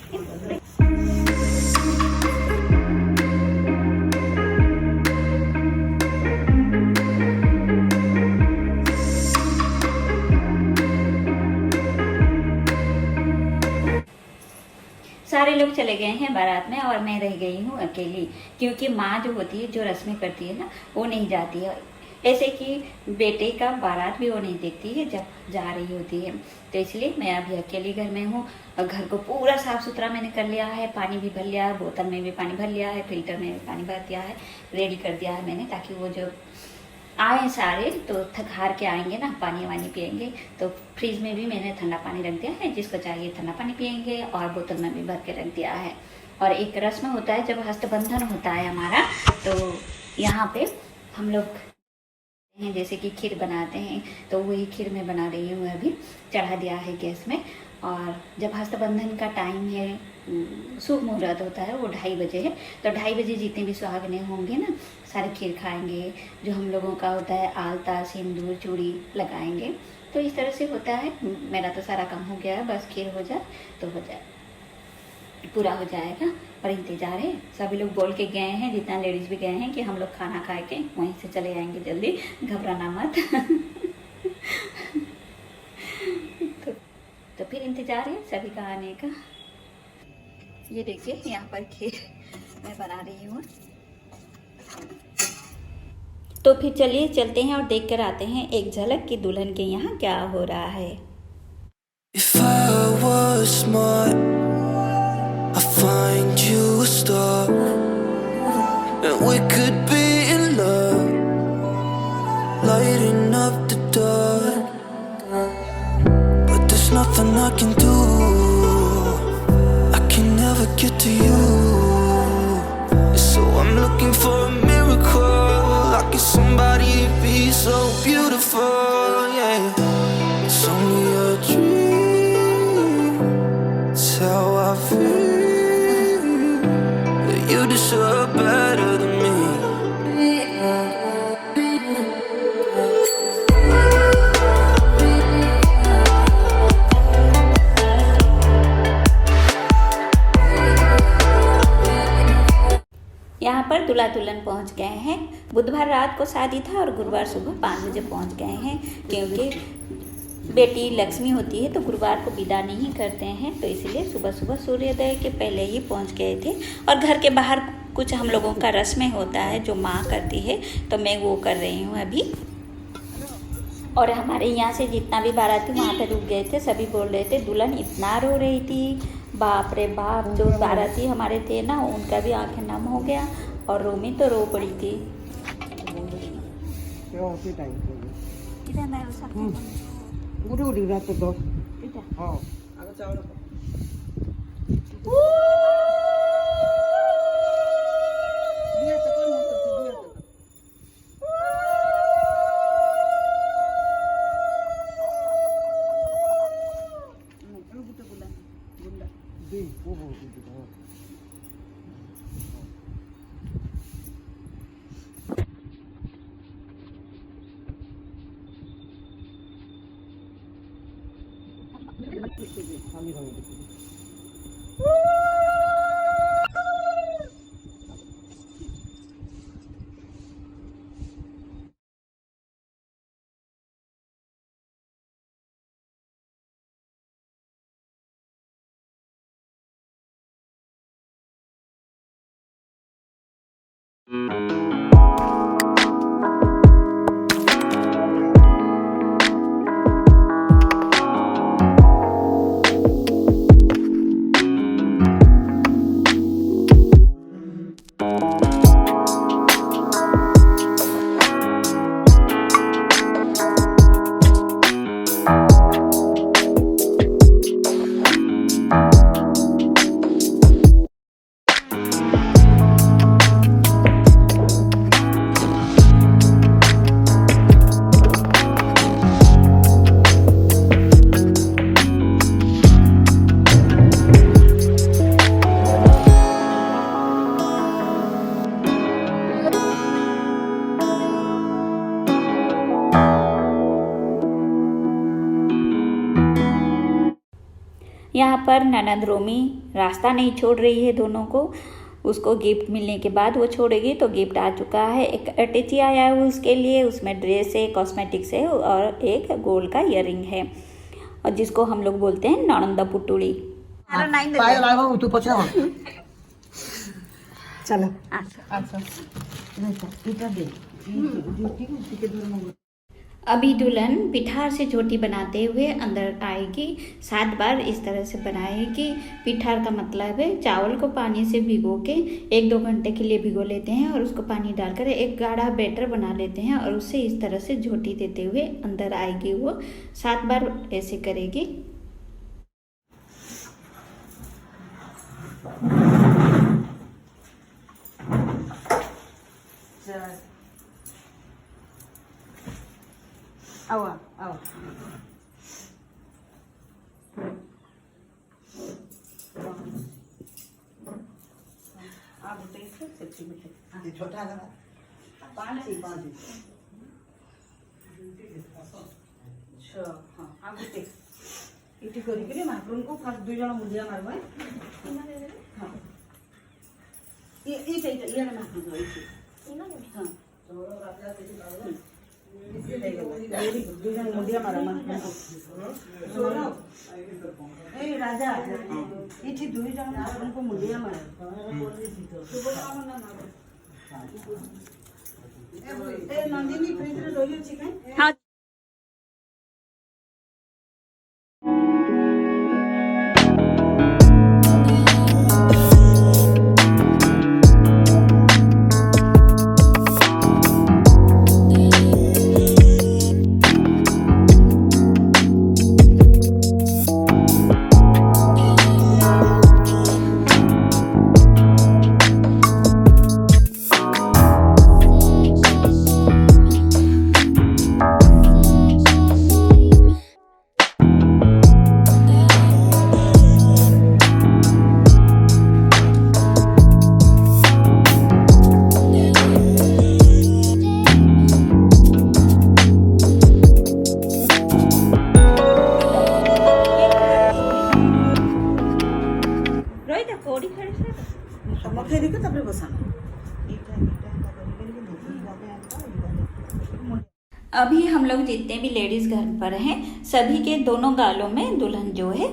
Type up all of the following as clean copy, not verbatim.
सारे लोग चले गए हैं बारात में और मैं रह गई हूँ अकेली, क्योंकि माँ जो होती है, जो रस्में करती है ना, वो नहीं जाती है। ऐसे कि बेटे का बारात भी वो नहीं देखती है जब जा रही होती है। तो इसलिए मैं अभी अकेली घर में हूँ और घर को पूरा साफ सुथरा मैंने कर लिया है, पानी भी भर लिया है, बोतल में भी पानी भर लिया है, फिल्टर में भी पानी भर दिया है, रेडी कर दिया है मैंने, ताकि वो जो आए सारे तो थक हार के आएंगे ना, पानी वानी पियेंगे। तो फ्रिज में भी मैंने ठंडा पानी रख दिया है, जिसको चाहिए ठंडा पानी पियेंगे, और बोतल में भी भर के रख दिया है। और एक रस्म होता है जब हस्तबंधन होता है हमारा, तो यहाँ पे हम लोग हैं जैसे कि खीर बनाते हैं, तो वही खीर मैं बना रही हूँ, अभी चढ़ा दिया है गैस में। और जब हस्तबंधन का टाइम है, शुभ मुहूर्त होता है, वो 2:30 बजे है। तो 2:30 बजे जितने भी सुहागने होंगे ना, सारे खीर खाएंगे। जो हम लोगों का होता है आलता, सिंदूर, चूड़ी लगाएंगे। तो इस तरह से होता है। मेरा तो सारा काम हो गया है, बस खीर हो जाए तो हो जाए, पूरा हो जाएगा। और इंतजार है, सभी लोग बोल के गए हैं, जितना लेडीज भी गए हैं, कि हम लोग खाना खा के वहीं से चले आएंगे जल्दी, घबराना मत। तो फिर इंतजार है सभी का आने का। ये देखिए यहाँ पर खीर मैं बना रही हूँ। तो फिर चलिए चलते हैं और देख कर आते हैं एक झलक कि दुल्हन के यहाँ क्या हो रहा है। If I was smart, I'd find you a star, and we could be in love, lighting up the dark. But there's nothing I can do, I can never get to you. So I'm looking for a miracle, like it's somebody to be so beautiful, yeah. It's only a dream, it's how I feel, that you deserve better than me. यहाँ पर दूल्हा दुल्हन पहुँच गए हैं। बुधवार रात को शादी था और गुरुवार सुबह 5 बजे पहुँच गए हैं, क्योंकि बेटी लक्ष्मी होती है तो गुरुवार को विदा नहीं करते हैं। तो इसलिए सुबह सुबह सूर्योदय के पहले ही पहुँच गए थे। और घर के बाहर कुछ हम लोगों का रस्में होता है जो माँ करती है, तो मैं वो कर रही हूँ अभी। और हमारे यहाँ से जितना भी बाराती वहाँ पे रुक गए थे, सभी बोल रहे थे दुल्हन इतना रो रही थी, बाप रे बाप। जो बाराती हमारे थे ना, उनका भी आंखें नम हो गया और रोमी तो रो पड़ी थी। पर ननद रोमी रास्ता नहीं छोड़ रही है दोनों को। उसको गिफ्ट मिलने के बाद वो छोड़ेगी। तो गिफ्ट आ चुका है, एक अटैची आया है उसके लिए, उसमें ड्रेस है, कॉस्मेटिक्स है और एक गोल्ड का इयररिंग है, और जिसको हम लोग बोलते हैं नणंदा पुटुड़ी। अभी दुल्हन पिठार से झोटी बनाते हुए अंदर आएगी। 7 बार इस तरह से बनाएगी। पिठार का मतलब है चावल को पानी से भिगो के 1-2 घंटे के लिए भिगो लेते हैं और उसको पानी डालकर एक गाढ़ा बैटर बना लेते हैं और उससे इस तरह से झोटी देते हुए अंदर आएगी। वो 7 बार ऐसे करेगी। आओ आओ छोटा पाँच हाँ गोटे ये करी महाप्रभु को फास्ट 2 जन मुंडिया मारबा हाँ ये महाप्रभु हाँ वेरी गुड 2 जन मुंडिया मारा ए राजा ये 2 जन महाप्रभु को मुंडिया मारा ए नंदिनी फ्रिज रे रही अछि काई हाँ अभी हम लोग जितने भी लेडीज घर पर हैं सभी के दोनों गालों में दुल्हन जो है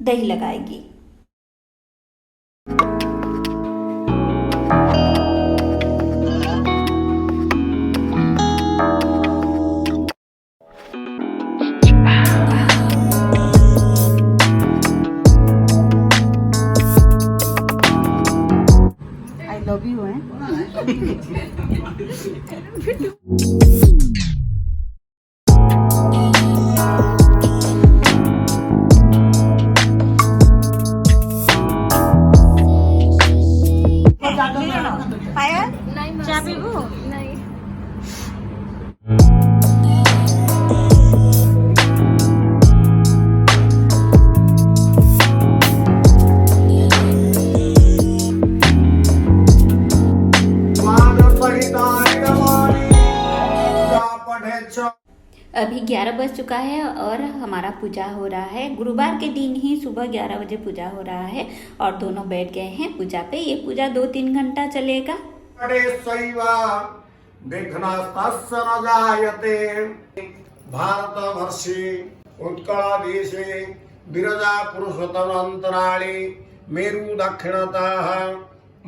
दही लगाएगी। आई लव यू है अभी 11 बज चुका है और हमारा पूजा हो रहा है। गुरुवार के दिन ही सुबह 11 बजे पूजा हो रहा है और दोनों बैठ गए हैं पूजा पे। ये पूजा 2-3 घंटा चलेगा। भारतवर्षे उत्कलदेशे विरजा पुरुषोत्तमान्तराळे मेरु दक्षिणतः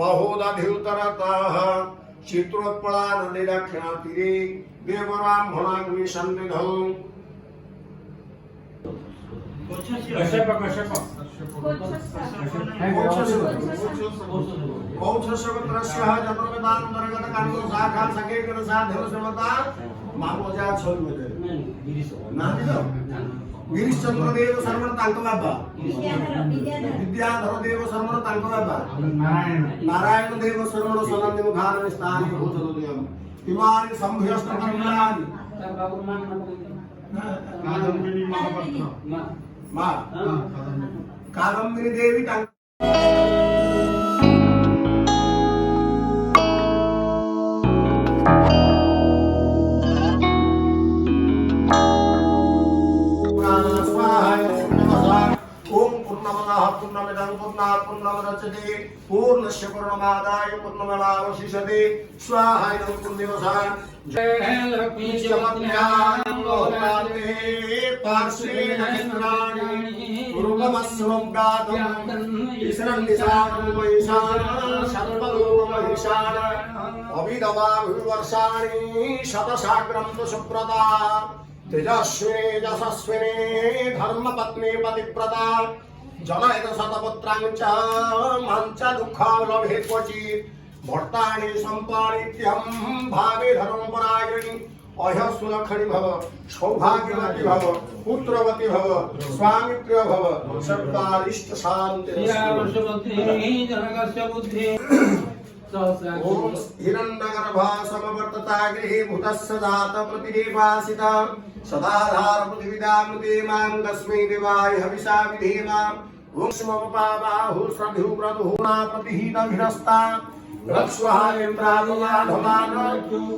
महोदधिउत्तरतः चित्रोत्पला नदी दक्षिणतीरे देवब्राह्मणाग्नि सन्निधौ कौशस्यवत्रस्य जन्मवेदान्तर्गत काण्डो शाखा सकेकन साधनसमता मामोजा छलबदे गिरीशचंद्र देव शर्मण तांको बाबा विद्याधर देव शर्मण तांको बाबा नारायण देव शर्मण सनंद मुखार स्थान भूतल देव इमानि संभयस्तकमलानि कादम्बिनी महापत्र मां कादम्बिनी देवी पूर्णमिदं पूर्णात् पूर्णमुदच्यते पूर्णस्य पूर्णमादाय पूर्णमेवावशिष्यते स्वाहा इदं कुर्दिवसा जय लक्ष्मी चमत्कारे पार्श्वे नक्षत्राणि पूर्वमस्वं गातम् ईश्वरं निशानं वैशानं सर्वलोकमहिषान् अभिदवाभिवर्षाणि शतसाग्रं तु सुप्रदा तेजस्विने यशस्विने धर्मपत्नी पतिव्रता जनयत शतपुत्रां च मञ्च दुःखं लभेत् क्वचित् भर्तानि सम्पादित्यं भावे धर्मपरायणि अह्यसुलक्षणि भव सौभाग्यवती भव पुत्रवती भव स्वामित्र्य भव सर्वारिष्ट शान्ति ओम हिरण्यगर्भा समवर्तता गृहे भूतस्य जात प्रतिदेवासित सदाधार पृथिवीदामृते मां तस्मै देवाय हविषा विधेमा ओम स्मपाबाहु श्रद्धुव्रतुना प्रतिहितभिनस्ता रक्ष्वायन्द्रानुमाधमान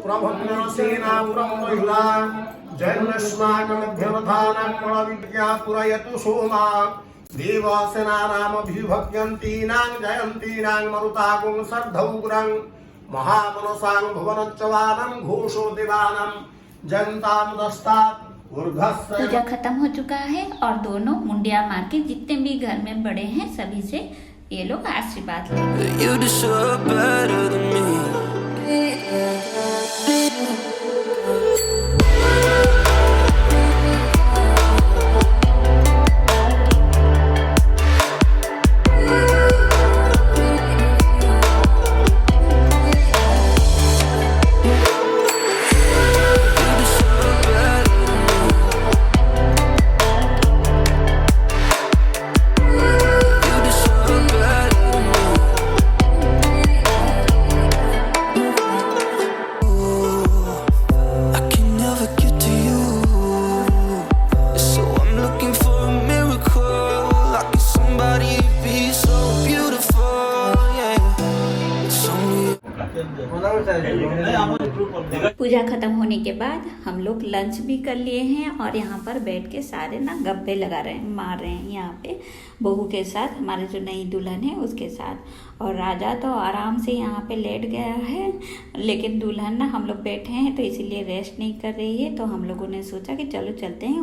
प्रभन्नसेना ब्रह्मयुला जन्मस्माकमभ्यवधानात्मविद्या पुरयतु सोमा देवासेनानामभिभक्यन्तीनां जयन्तीनां मरुतागुं सर्धौग्रं महामनसां भुवनच्चवानं घोषो देवानं जयन्तामुदस्तात् ऊर्ध्वस्य। पूजा खत्म हो चुका है और दोनों मुंडिया मार के जितने भी घर में बड़े हैं सभी से ये लोग आशीर्वाद लेंगे। You deserve better than me. पूजा खत्म होने के बाद हम लोग लंच भी कर लिए हैं और यहाँ पर बैठ के सारे ना गप्पे लगा रहे हैं, मार रहे हैं यहाँ पे बहू के साथ, हमारे जो नई दुल्हन है उसके साथ। और राजा तो आराम से यहाँ पे लेट गया है, लेकिन दुल्हन ना हम लोग बैठे हैं तो इसीलिए रेस्ट नहीं कर रही है। तो हम लोगों ने सोचा कि चलो चलते हैं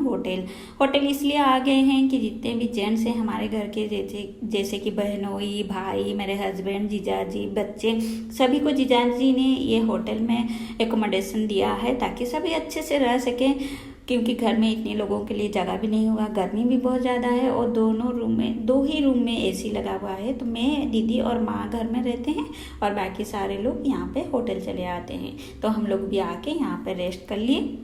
होटल इसलिए आ गए हैं कि जितने भी जेंट्स हैं हमारे घर के, जैसे कि बहनोई, भाई, मेरे हस्बैंड, जीजाजी, बच्चे, सभी को जीजाजी ने ये होटल में एकोमोडेशन दिया है ताकि सभी अच्छे से रह सकें, क्योंकि घर में इतने लोगों के लिए जगह भी नहीं हुआ, गर्मी भी बहुत ज़्यादा है और दो ही रूम में एसी लगा हुआ है। तो मैं, दीदी और माँ घर में रहते हैं और बाकी सारे लोग यहाँ पे होटल चले आते हैं। तो हम लोग भी आके यहाँ पे रेस्ट कर लिए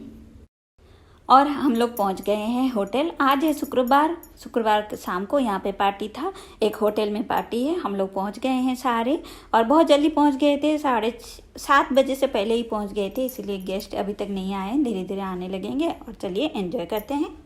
और हम लोग पहुँच गए हैं होटल। आज है शुक्रवार शाम को यहाँ पे पार्टी था, एक होटल में पार्टी है। हम लोग पहुँच गए हैं सारे और बहुत जल्दी पहुँच गए थे, 7:30 बजे से पहले ही पहुँच गए थे, इसीलिए गेस्ट अभी तक नहीं आए, धीरे धीरे आने लगेंगे। और चलिए एंजॉय करते हैं।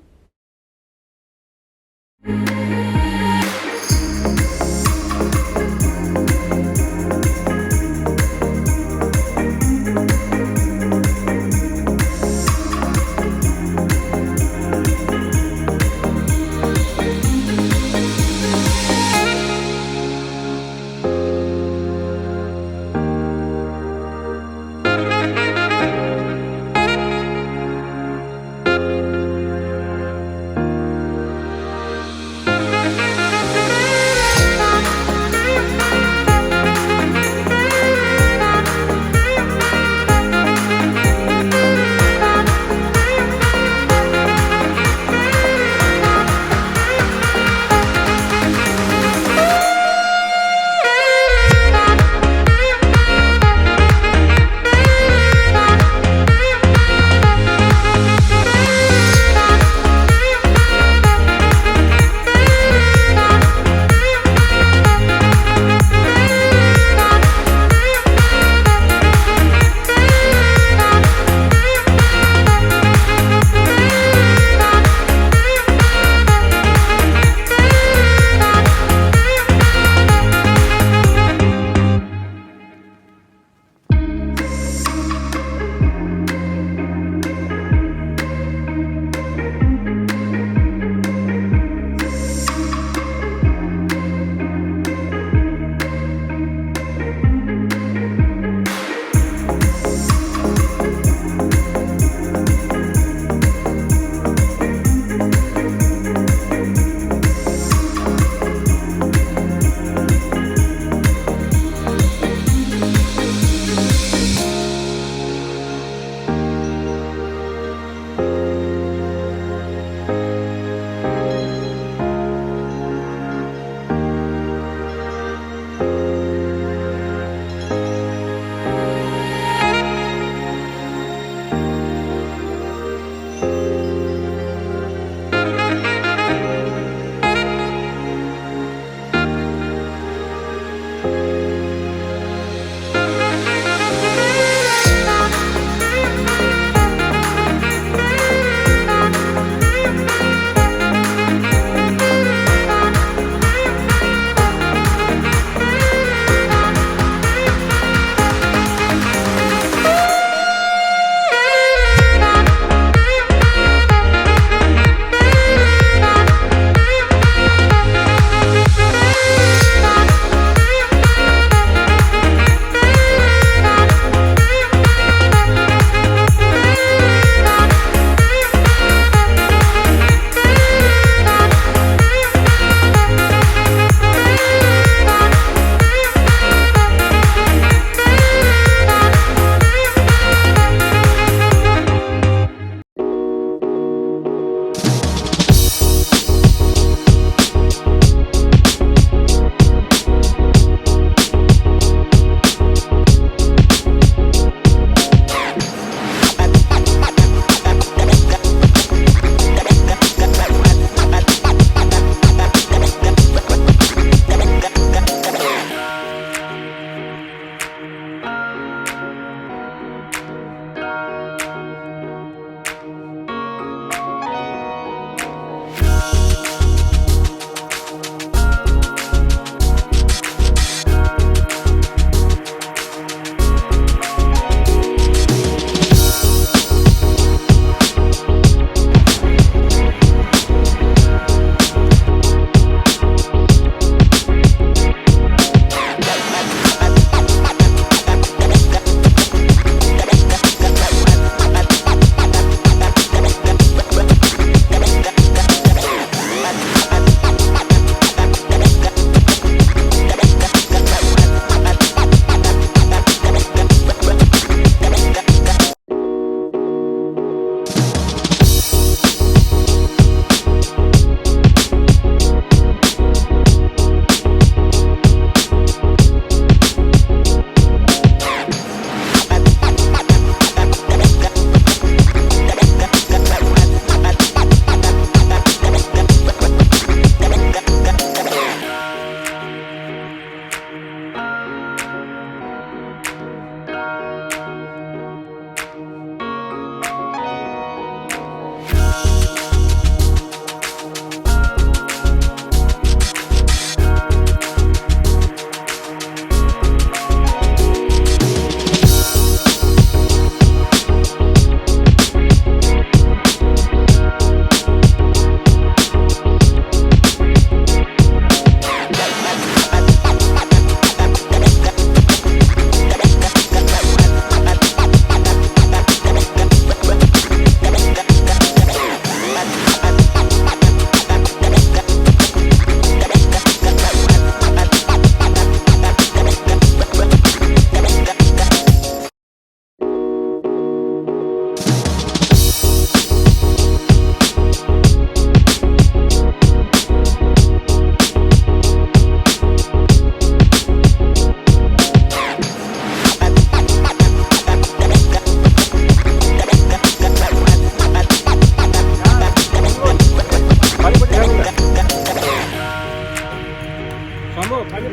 बाबू खाली